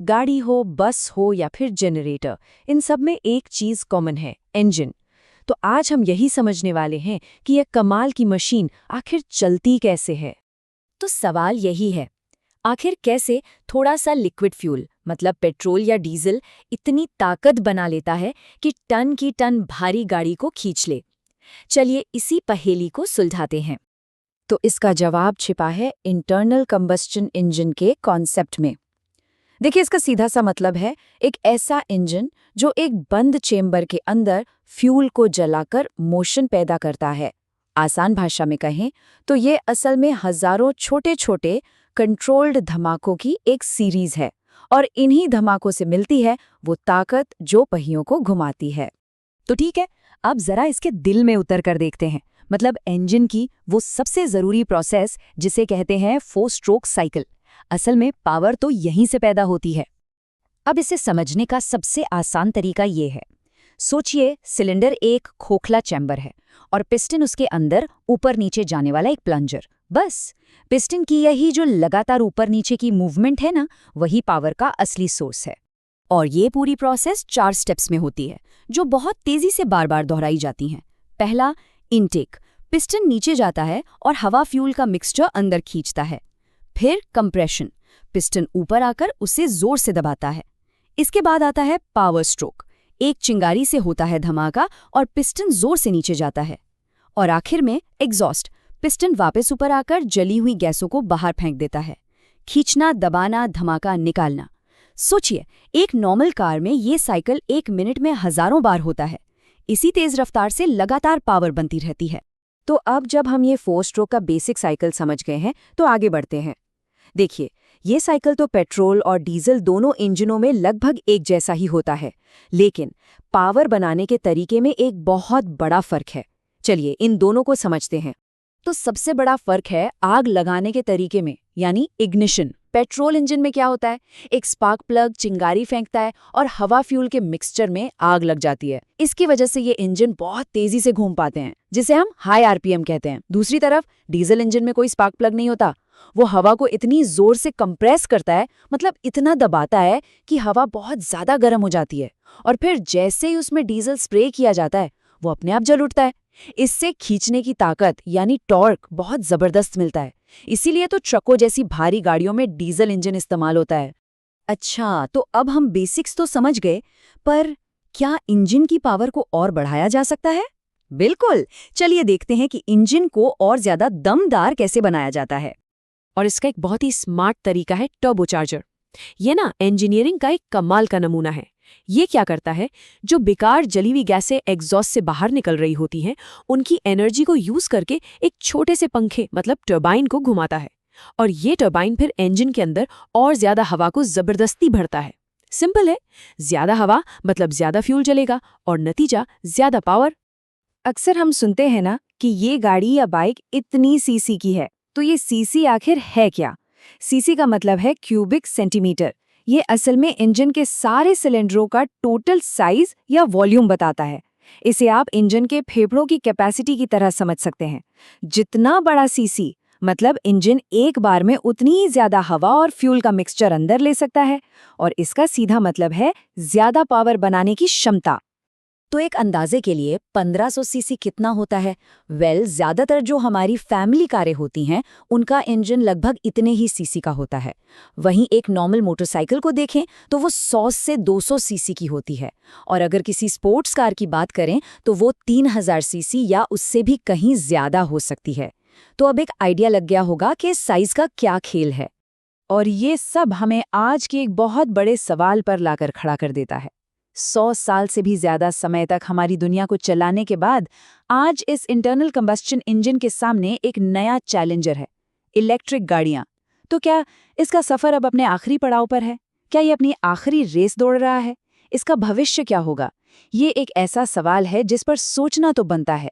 गाड़ी हो, बस हो या फिर जनरेटर, इन सब में एक चीज कॉमन है, इंजन। तो आज हम यही समझने वाले हैं कि यह कमाल की मशीन आखिर चलती कैसे है। तो सवाल यही है, आखिर कैसे थोड़ा सा लिक्विड फ्यूल मतलब पेट्रोल या डीजल इतनी ताकत बना लेता है कि टन की टन भारी गाड़ी को खींच ले। चलिए इसी पहेली को सुलझाते हैं। तो इसका जवाब छिपा है इंटरनल कंबस्शन इंजन के कॉन्सेप्ट में। देखिए, इसका सीधा सा मतलब है एक ऐसा इंजन जो एक बंद चेम्बर के अंदर फ्यूल को जलाकर मोशन पैदा करता है। आसान भाषा में कहें तो ये असल में हजारों छोटे छोटे कंट्रोल्ड धमाकों की एक सीरीज है, और इन्हीं धमाकों से मिलती है वो ताकत जो पहियों को घुमाती है। तो ठीक है, अब जरा इसके दिल में उतर कर देखते हैं, मतलब इंजन की वो सबसे जरूरी प्रोसेस जिसे कहते हैं 4 स्ट्रोक साइकिल। असल में पावर तो यहीं से पैदा होती है। अब इसे समझने का सबसे आसान तरीका ये है, सोचिए सिलेंडर एक खोखला चैम्बर है और पिस्टन उसके अंदर ऊपर नीचे जाने वाला एक प्लंजर। बस पिस्टन की यही जो लगातार ऊपर नीचे की मूवमेंट है ना, वही पावर का असली सोर्स है। और ये पूरी प्रोसेस 4 स्टेप्स में होती है जो बहुत तेजी से बार बार दोहराई जाती हैं। पहला, इनटेक, पिस्टन नीचे जाता है और हवा फ्यूल का मिक्सचर अंदर खींचता है। फिर कंप्रेशन, पिस्टन ऊपर आकर उसे जोर से दबाता है। इसके बाद आता है पावर स्ट्रोक, एक चिंगारी से होता है धमाका और पिस्टन जोर से नीचे जाता है। और आखिर में एग्जॉस्ट, पिस्टन वापस ऊपर आकर जली हुई गैसों को बाहर फेंक देता है। खींचना, दबाना, धमाका, निकालना। सोचिए, एक नॉर्मल कार में ये साइकिल 1 मिनट में हजारों बार होता है। इसी तेज रफ्तार से लगातार पावर बनती रहती है। तो अब जब हम ये 4 स्ट्रोक का बेसिक साइकिल समझ गए हैं तो आगे बढ़ते हैं। देखिए, ये साइकिल तो पेट्रोल और डीजल दोनों इंजनों में लगभग एक जैसा ही होता है, लेकिन पावर बनाने के तरीके में एक बहुत बड़ा फर्क है। चलिए इन दोनों को समझते हैं। तो सबसे बड़ा फर्क है आग लगाने के तरीके में, यानी इग्निशन। पेट्रोल इंजन में क्या होता है, एक स्पार्क प्लग चिंगारी फेंकता है और हवा फ्यूल के मिक्सचर में आग लग जाती है। इसकी वजह से ये इंजन बहुत तेजी से घूम पाते हैं, जिसे हम हाई आरपीएम कहते हैं। दूसरी तरफ डीजल इंजन में कोई स्पार्क प्लग नहीं होता। वो हवा को इतनी जोर से कंप्रेस करता है, मतलब इतना दबाता है कि हवा बहुत ज्यादा गर्म हो जाती है, और फिर जैसे ही उसमें डीजल स्प्रे किया जाता है वो अपने आप जल उठता है। इससे खींचने की ताकत यानी टॉर्क बहुत जबरदस्त मिलता है। इसीलिए तो ट्रकों जैसी भारी गाड़ियों में डीजल इंजन इस्तेमाल होता है। अच्छा, तो अब हम बेसिक्स तो समझ गए, पर क्या इंजन की पावर को और बढ़ाया जा सकता है? बिल्कुल, चलिए देखते हैं कि इंजन को और ज्यादा दमदार कैसे बनाया जाता है। और इसका एक बहुत ही स्मार्ट तरीका है टर्बोचार्जर। ये ना इंजीनियरिंग का एक कमाल का नमूना है। ये क्या करता है, जो बेकार जली हुई गैसें एग्जॉस्ट से बाहर निकल रही होती हैं, उनकी एनर्जी को यूज करके एक छोटे से पंखे मतलब टर्बाइन को घुमाता है, और ये टर्बाइन फिर इंजन के अंदर और ज्यादा हवा को जबरदस्ती भरता है। सिंपल है, ज्यादा हवा मतलब ज्यादा फ्यूल जलेगा और नतीजा ज्यादा पावर। अक्सर हम सुनते हैं ना कि ये गाड़ी या बाइक इतनी सीसी की है, तो ये सीसी आखिर है क्या? सीसी का मतलब है क्यूबिक सेंटीमीटर। ये असल में इंजन के सारे सिलेंडरों का टोटल साइज या वॉल्यूम बताता है। इसे आप इंजन के फेफड़ों की कैपेसिटी की तरह समझ सकते हैं। जितना बड़ा सीसी मतलब इंजन एक बार में उतनी ही ज्यादा हवा और फ्यूल का मिक्सचर अंदर ले सकता है, और इसका सीधा मतलब है ज्यादा पावर बनाने की क्षमता। तो एक अंदाजे के लिए 1500 सीसी कितना होता है? ज्यादातर जो हमारी फैमिली कारें होती हैं उनका इंजन लगभग इतने ही सीसी का होता है। वहीं एक नॉर्मल मोटरसाइकिल को देखें तो वो 100 से 200 सीसी की होती है, और अगर किसी स्पोर्ट्स कार की बात करें तो वो 3000 सीसी या उससे भी कहीं ज्यादा हो सकती है। तो अब एक आइडिया लग गया होगा कि साइज का क्या खेल है। और ये सब हमें आज के एक बहुत बड़े सवाल पर लाकर खड़ा कर देता है। 100 साल से भी ज्यादा समय तक हमारी दुनिया को चलाने के बाद आज इस इंटरनल कंबस्शन इंजन के सामने एक नया चैलेंजर है, इलेक्ट्रिक गाड़ियां। तो क्या इसका सफर अब अपने आखिरी पड़ाव पर है? क्या ये अपनी आखिरी रेस दौड़ रहा है? इसका भविष्य क्या होगा? ये एक ऐसा सवाल है जिस पर सोचना तो बनता है।